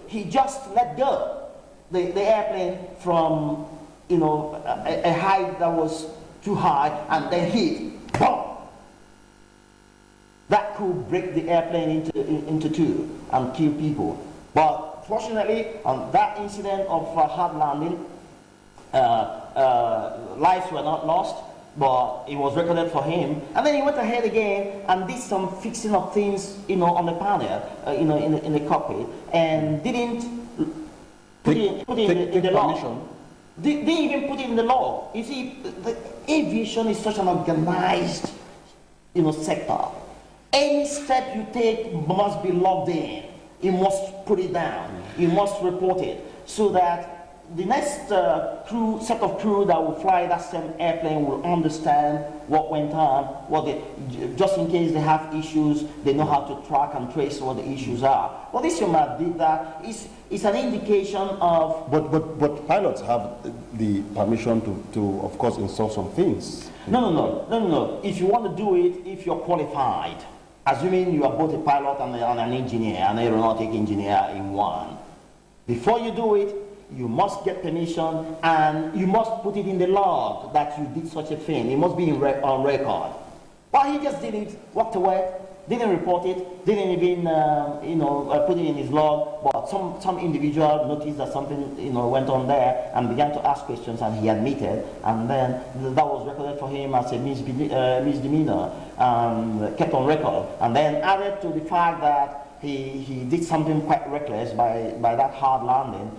he just let go the airplane from, you know, a height that was too high, and then hit, boom. That could break the airplane into two and kill people. But fortunately, on that incident of hard landing, lives were not lost, but it was recorded for him. And then he went ahead again and did some fixing of things, you know, on the panel, you know, in the cockpit, and didn't put it in the law. Didn't even put it in the law. You see, the aviation is such an organized, you know, sector. Any step you take must be logged in. You must put it down. You must report it, so that the next set of crew that will fly that same airplane will understand what went on, just in case they have issues, they know how to track and trace what the issues are. Well, this young man did that. It's an indication of... But pilots have the permission to of course, install some things. No. If you want to do it, if you're qualified, assuming you are both a pilot and an engineer, an aeronautic engineer in one, before you do it, you must get permission, and you must put it in the log that you did such a thing. It must be on record. But he just didn't, walked away, didn't report it, didn't even you know, put it in his log. But some individual noticed that something, you know, went on there and began to ask questions, and he admitted, and then that was recorded for him as a misdemeanor, kept on record, and then added to the fact that he did something quite reckless by that hard landing.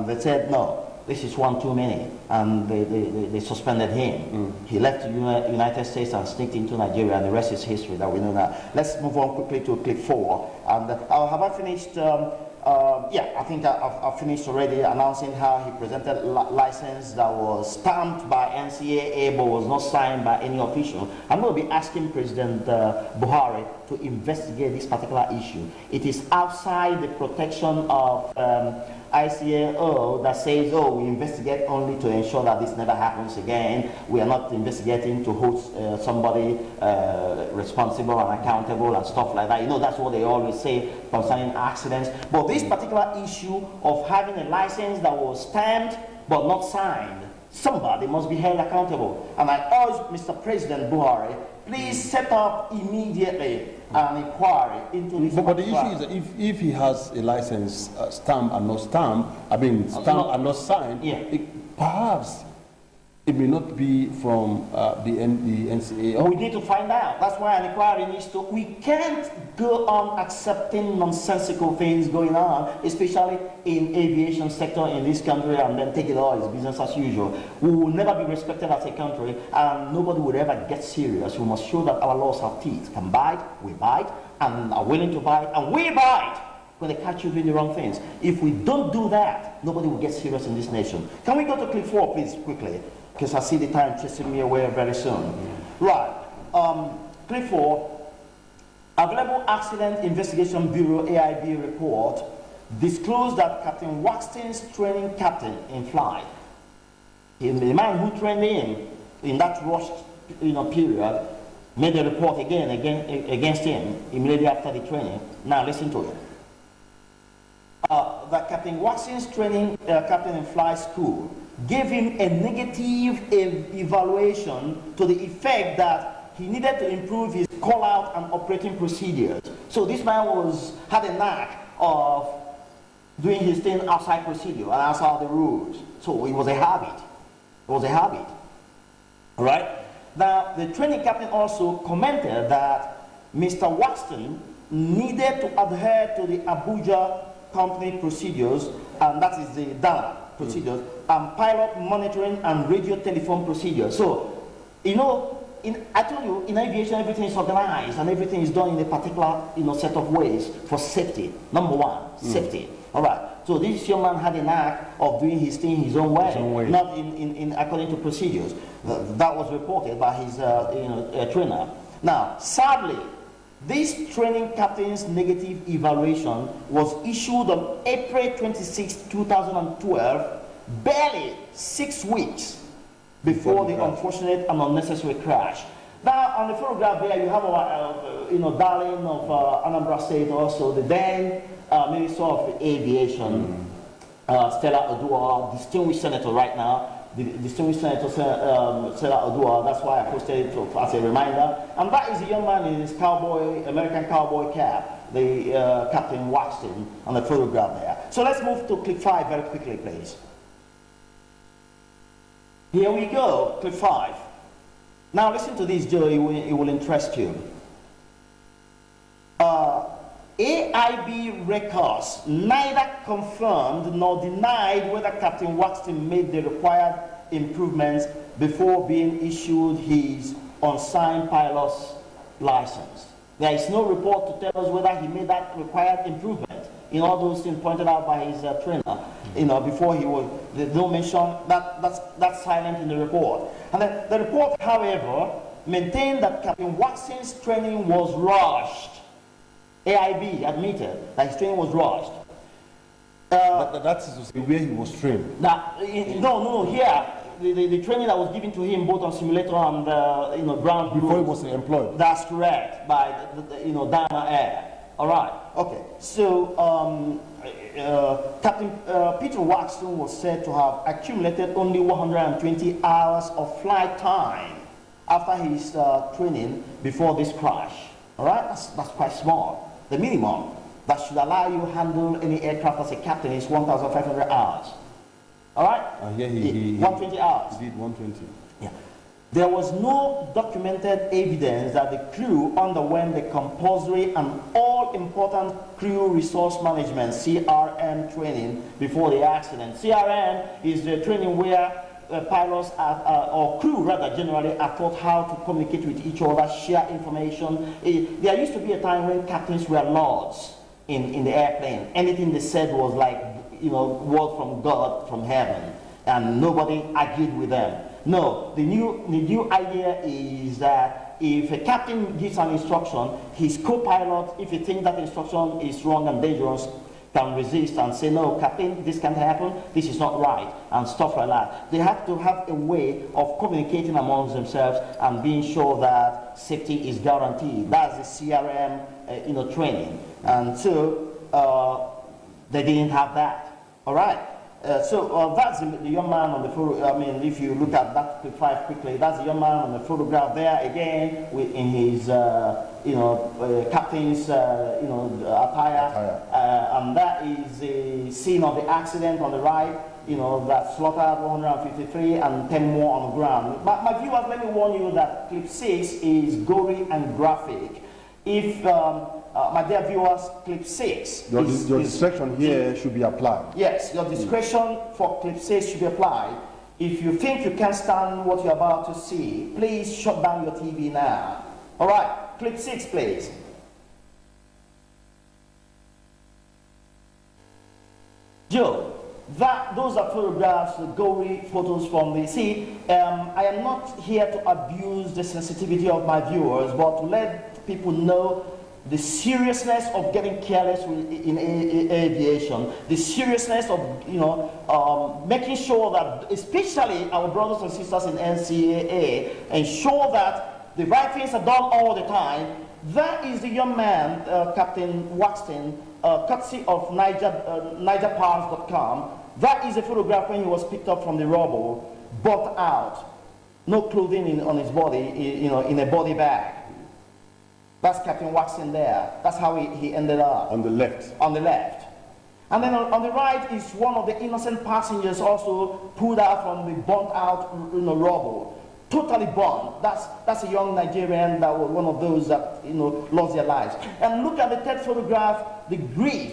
They said, no, this is one too many, and they suspended him. He left the United States and sneaked into Nigeria, and the rest is history that we know now. Let's move on quickly to clip 4. And have I finished? Yeah, I think I've finished already announcing how he presented license that was stamped by NCAA but was not signed by any official. I'm going to be asking President Buhari to investigate this particular issue. It is outside the protection of ICAO that says, oh, we investigate only to ensure that this never happens again. We are not investigating to hold somebody responsible and accountable and stuff like that. You know, that's what they always say concerning accidents. But this particular issue of having a license that was stamped but not signed, somebody must be held accountable. And I urge Mr. President Buhari, please set up immediately an inquiry into this. But the issue is that if he has a license stamped and not stamped, stamped and not signed, yeah, perhaps it may not be from the NCAA. We need to find out. That's why an inquiry needs to. We can't go on accepting nonsensical things going on, especially in aviation sector in this country, and then take it all as business as usual. We will never be respected as a country, and nobody will ever get serious. We must show that our laws have teeth. Can bite, we bite, and are willing to bite, and we bite when they catch you doing the wrong things. If we don't do that, nobody will get serious in this nation. Can we go to clip 4, please, quickly? Because I see the time chasing me away very soon. Right. Clip 4. Available Accident Investigation Bureau AIB report disclosed that Captain Waxton's training captain in flight, the man who trained him in that rushed, you know, period, made a report again against him immediately after the training. Now listen to it. That Captain Waxton's training captain in flight school gave him a negative evaluation to the effect that he needed to improve his call-out and operating procedures. So this man had a knack of doing his thing outside procedure and outside the rules. So it was a habit. It was a habit. All right? Now, the training captain also commented that Mr. Waxton needed to adhere to the Abuja company procedures, and that is the DANA procedures, and pilot monitoring and radio telephone procedures. So, you know, I told you, in aviation, everything is organized and everything is done in a particular, you know, set of ways for safety. Number one, safety. All right. So this young man had a knack of doing his thing his own way, not in according to procedures. That was reported by his trainer. Now, sadly, this training captain's negative evaluation was issued on April 26, 2012, barely 6 weeks before the unfortunate and unnecessary crash. Now, on the photograph there, you have our, darling of Anambra State, also the then Minister of Aviation, Stella Odua, distinguished senator right now, the distinguished senator Stella Odua. That's why I posted it as a reminder. And that is a young man in his American cowboy cap, the Captain Waxton, on the photograph there. So let's move to clip 5 very quickly, please. Here we go, clip 5. Now listen to this, Joe, it will interest you. AIB records neither confirmed nor denied whether Captain Waxton made the required improvements before being issued his unsigned pilot's license. There is no report to tell us whether he made that required improvement in all those things pointed out by his trainer. Before he was, there's no mention, that's silent in the report. And the report, however, maintained that Captain Waxton's training was rushed. AIB admitted that his training was rushed. That's where he was trained. No. Here, the training that was given to him both on simulator and ground before he was employed. That's correct, by Dana Air. All right. Okay. So Captain Peter Waxton was said to have accumulated only 120 hours of flight time after his training before this crash. All right. That's quite small. The minimum that should allow you to handle any aircraft as a captain is 1,500 hours. All right? He 120 hours. He did 120. Yeah. There was no documented evidence that the crew underwent the compulsory and all-important crew resource management (CRM) training before the accident. CRM is the training where pilots or crew rather generally are taught how to communicate with each other, share information. There used to be a time when captains were lords in the airplane. Anything they said was like, word from God, from heaven, and nobody argued with them. No, the new idea is that if a captain gives an instruction, his co-pilot, if he thinks that instruction is wrong and dangerous, can resist and say, no, Captain, this can't happen, this is not right, and stuff like that. They have to have a way of communicating amongst themselves and being sure that safety is guaranteed. That's the CRM, training. And so they didn't have that. All right. So that's the young man on the photo. I mean, if you look at that clip 5 quickly, that's the young man on the photograph there again, in his captain's attire, and that is the scene of the accident on the right. That slaughtered 153 and 10 more on the ground. But my viewers, let me warn you that clip 6 is gory and graphic. If my dear viewers, clip 6. Your discretion here should be applied. Yes, your discretion for clip 6 should be applied. If you think you can't stand what you're about to see, please shut down your TV now. All right, clip 6, please. Joe, those are photographs, the gory photos from the... See, I am not here to abuse the sensitivity of my viewers, but to let people know the seriousness of getting careless in aviation, the seriousness of making sure that, especially our brothers and sisters in NCAA, ensure that the right things are done all the time. That is the young man, Captain Waxton, courtesy of NigerParts.com. That is a photograph when he was picked up from the rubble, burnt out, no clothing on his body, in a body bag. That's Captain Waxton there. That's how he ended up. On the left. On the left. And then on the right is one of the innocent passengers also pulled out from the burnt out rubble. Totally burnt. That's a young Nigerian that was one of those that lost their lives. And look at the third photograph, the grief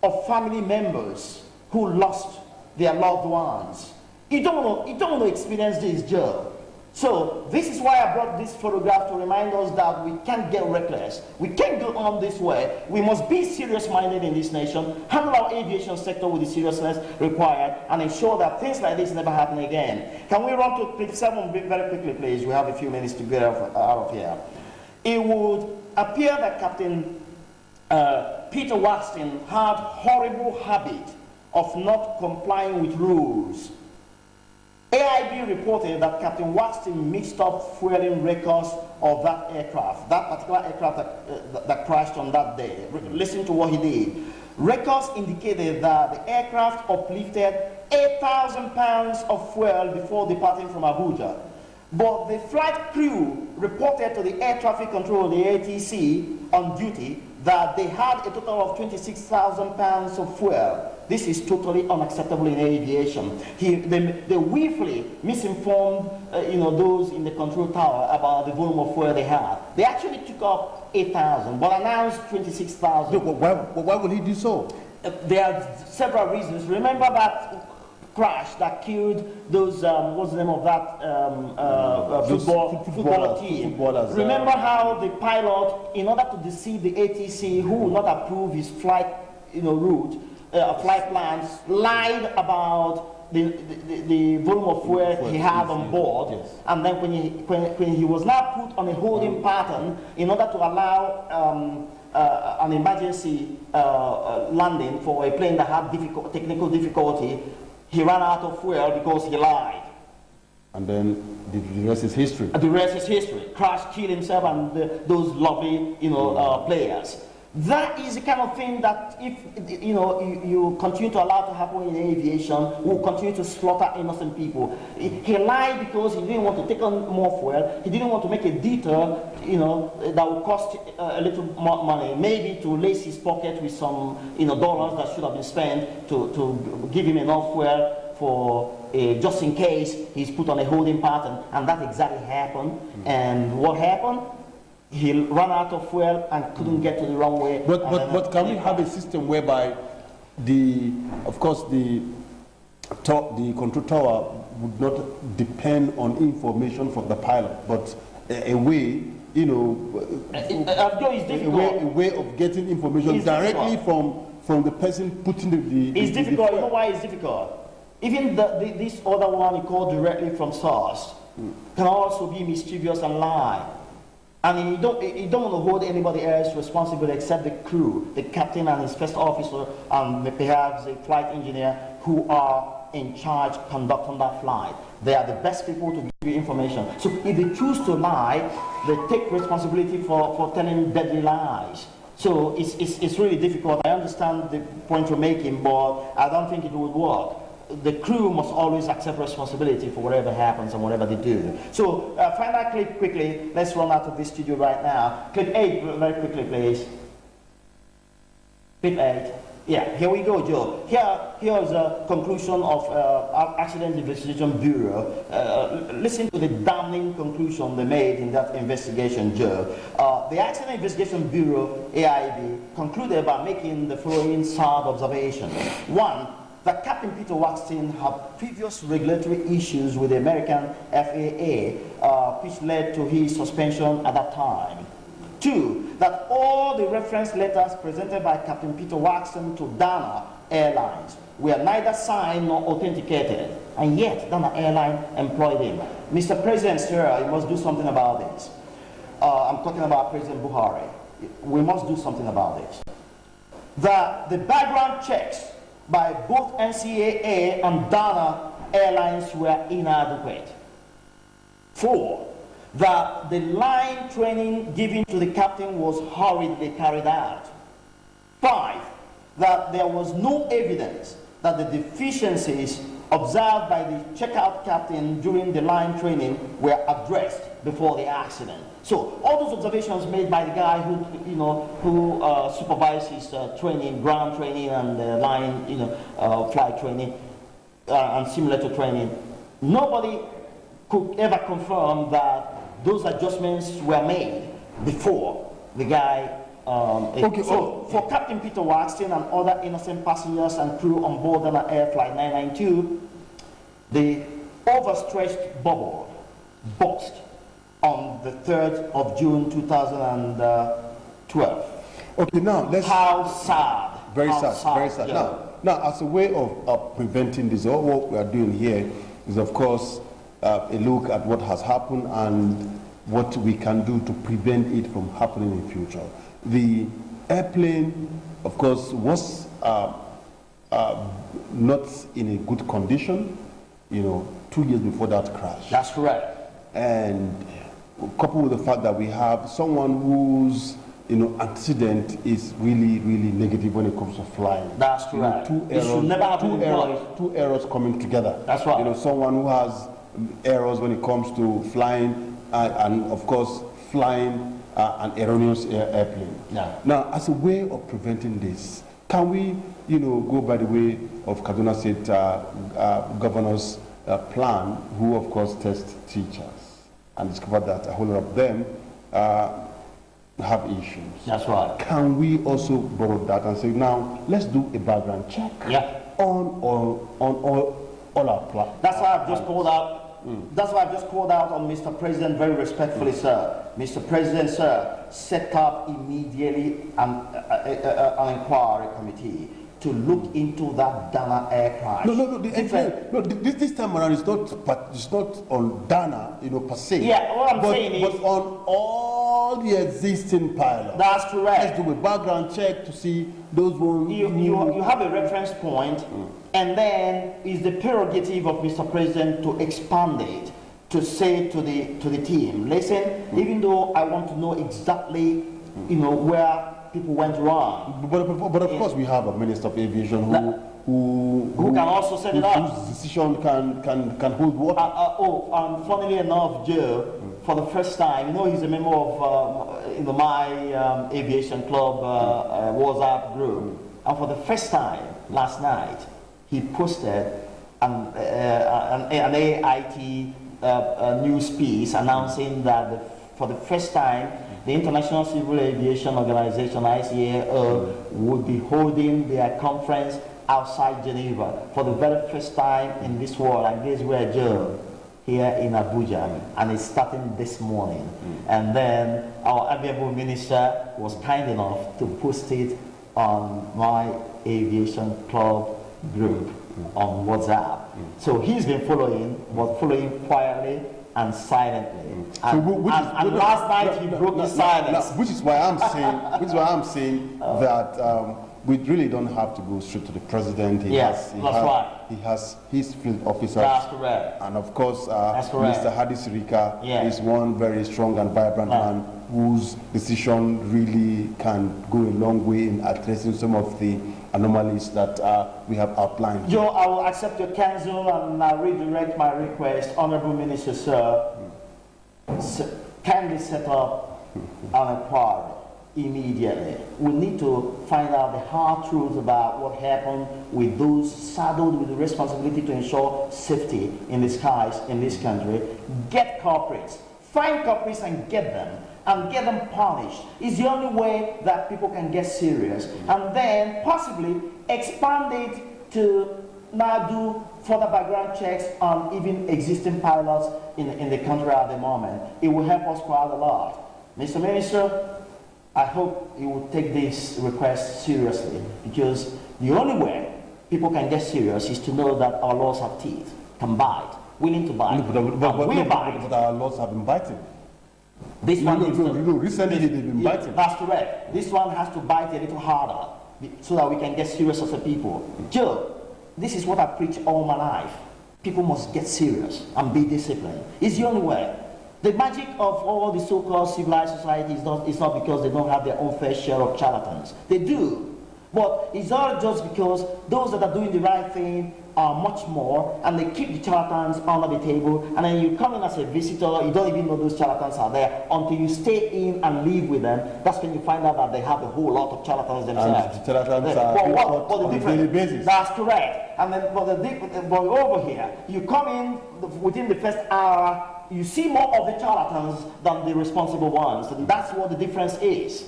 of family members who lost their loved ones. You don't want to experience this, Joe. So this is why I brought this photograph to remind us that we can't get reckless. We can't go on this way. We must be serious-minded in this nation, handle our aviation sector with the seriousness required, and ensure that things like this never happen again. Can we run to clip 7 very quickly, please? We have a few minutes to get out of here. It would appear that Captain Peter Waxton had horrible habit of not complying with rules. AIB reported that Captain Waxton mixed up fueling records of that aircraft, that particular aircraft that crashed on that day. Listen to what he did. Records indicated that the aircraft uplifted 8,000 pounds of fuel before departing from Abuja. But the flight crew reported to the Air Traffic Control, the ATC, on duty that they had a total of 26,000 pounds of fuel. This is totally unacceptable in aviation. They willfully misinformed those in the control tower about the volume of fuel they had. They actually took up 8,000, but announced 26,000. Why would he do so? There are several reasons. Remember that crash that killed those, what's the name of that football team? Remember how the pilot, in order to deceive the ATC, who would not approve his flight route, flight plans, lied about the volume of fuel he had on board, yes. And then when he was now put on a holding pattern in order to allow an emergency landing for a plane that had technical difficulty, he ran out of fuel because he lied. And then the rest is history. The rest is history. Crash, killed himself, and those lovely players. That is the kind of thing that if you continue to allow to happen in aviation, will continue to slaughter innocent people. He lied because he didn't want to take on more fuel. He didn't want to make a detour, that would cost a little more money, maybe to lace his pocket with some dollars that should have been spent to give him enough fuel for just in case he's put on a holding pattern. And that exactly happened. And what happened? He ran out of fuel and couldn't get to the runway. But can we have a system whereby the control tower would not depend on information from the pilot, but a way, it's difficult. A way of getting information it's directly difficult. from the person putting the It's difficult. You know why it's difficult? Even this other one you call directly from source can also be mischievous and lie. And you don't want to hold anybody else responsible except the crew, the captain and his first officer, and perhaps the flight engineer who are in charge conducting that flight. They are the best people to give you information. So if they choose to lie, they take responsibility for telling deadly lies. So it's really difficult. I understand the point you're making, but I don't think it would work. The crew must always accept responsibility for whatever happens and whatever they do. So final clip quickly. Let's run out of this studio right now. Clip 8 very quickly, please. Clip 8. Yeah, here we go, Joe. Here's a conclusion of Accident Investigation Bureau. Listen to the damning conclusion they made in that investigation, Joe. The Accident Investigation Bureau, AIB, concluded by making the following sad observations. One, that Captain Peter Waxton had previous regulatory issues with the American FAA, which led to his suspension at that time. Two, that all the reference letters presented by Captain Peter Waxton to Dana Airlines were neither signed nor authenticated, and yet Dana Airline employed him. Mr. President, sir, you must do something about this. I'm talking about President Buhari. We must do something about this. The background checks by both NCAA and Dana Airlines were inadequate. Four, that the line training given to the captain was hurriedly carried out. Five, that there was no evidence that the deficiencies observed by the checkout captain during the line training were addressed before the accident. So all those observations made by the guy who supervises training, ground training and line flight training and simulator training, nobody could ever confirm that those adjustments were made before the guy. For Captain Peter Waxton and other innocent passengers and crew on board an Air Flight 992, the overstretched bubble burst on the 3rd of June 2012. Okay, now let's... How sad. Very sad. Yeah. Now, as a way of preventing this, all what we are doing here is, of course, a look at what has happened and what we can do to prevent it from happening in the future. The airplane, of course, was not in a good condition, 2 years before that crash. That's correct. And coupled with the fact that we have someone whose antecedent is really, really negative when it comes to flying. That's correct. It should never happen. Two errors coming together. That's right. Someone who has errors when it comes to flying, and of course, flying an erroneous airplane. Yeah. Now, as a way of preventing this, can we, go by the way of Kaduna State Governor's plan, who of course test teachers, and discovered that a whole lot of them have issues. That's right. Can we also borrow that and say, now let's do a background check on all our plans? That's why I've just called out. That's why I've just called out on Mr. President very respectfully, sir. Mr. President, sir, set up immediately an inquiry committee to look into that Dana air crash. This time around it's not on Dana, per se. Yeah, what I'm saying is, but on all the existing pilots. That's correct. Let's do a background check to see those ones. You have a reference point, and then it's the prerogative of Mr. President to expand it, to say to the team, listen, even though I want to know exactly, where people went wrong. But of course we have a Minister of Aviation who can also set it up. Whose decision can hold water. Funnily enough, Joe, for the first time, he's a member of my aviation club WhatsApp group, and for the first time last night, he posted an AIT news piece announcing that for the first time, the International Civil Aviation Organization, ICAO, would be holding their conference outside Geneva for the very first time in this world, and this where Joe, here in Abuja, and it's starting this morning. And then our amiable minister was kind enough to post it on my aviation club group on WhatsApp. So he's been following, but following quietly and silently. And last night he broke the silence. Which is why I'm saying that we really don't have to go straight to the president. He has his field officers. That's correct. And of course, Mr. Hadi Sirika is one very strong and vibrant man whose decision really can go a long way in addressing some of the anomalies that we have outlined. Joe, I will accept your counsel and redirect my request. Honorable Minister, sir, kindly set up an inquiry immediately. We need to find out the hard truth about what happened with those saddled with the responsibility to ensure safety in the skies in this country. Get culprits, find culprits and get them punished. It's the only way that people can get serious. And then possibly expand it to now do further background checks on even existing pilots in the country at the moment. It will help us quite a lot. Mr. Minister, I hope you will take this request seriously, because the only way people can get serious is to know that our laws have teeth, can bite, willing to bite. But our laws have been biting. Recently they've been biting. That's correct. This one has to bite a little harder so that we can get serious as a people. Joe, this is what I preach all my life. People must get serious and be disciplined. It's the only way. The magic of all the so-called civilized society is not because they don't have their own fair share of charlatans. They do. But it's all just because those that are doing the right thing are much more, and they keep the charlatans under the table, and then you come in as a visitor, you don't even know those charlatans are there until you stay in and live with them. That's when you find out that they have a whole lot of charlatans themselves. And the charlatans are on a daily basis. That's correct. And then but over here, you come in within the first hour, you see more of the charlatans than the responsible ones, and that's what the difference is.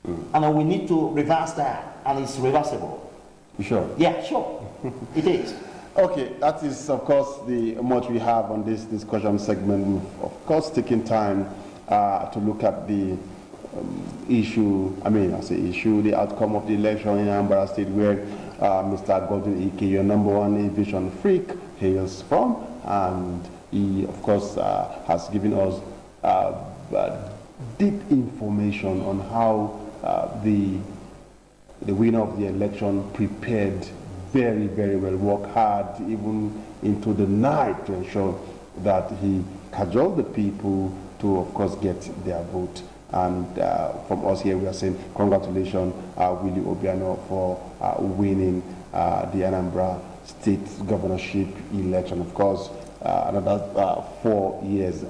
And then we need to reverse that, and it's reversible. You sure? Yeah, sure. It is. Okay, that is, of course, the much we have on this discussion segment. We've, of course, taken time to look at the the outcome of the election in Anambra State, where Mr. Goddy Ike, your #1 aviation freak, hails from, and he, of course, has given us deep information on how the winner of the election prepared very, very well, worked hard even into the night to ensure that he cajoled the people to, of course, get their vote. And from us here, we are saying congratulations, Willie Obiano, for winning the Anambra State governorship election. Of course, another 4 years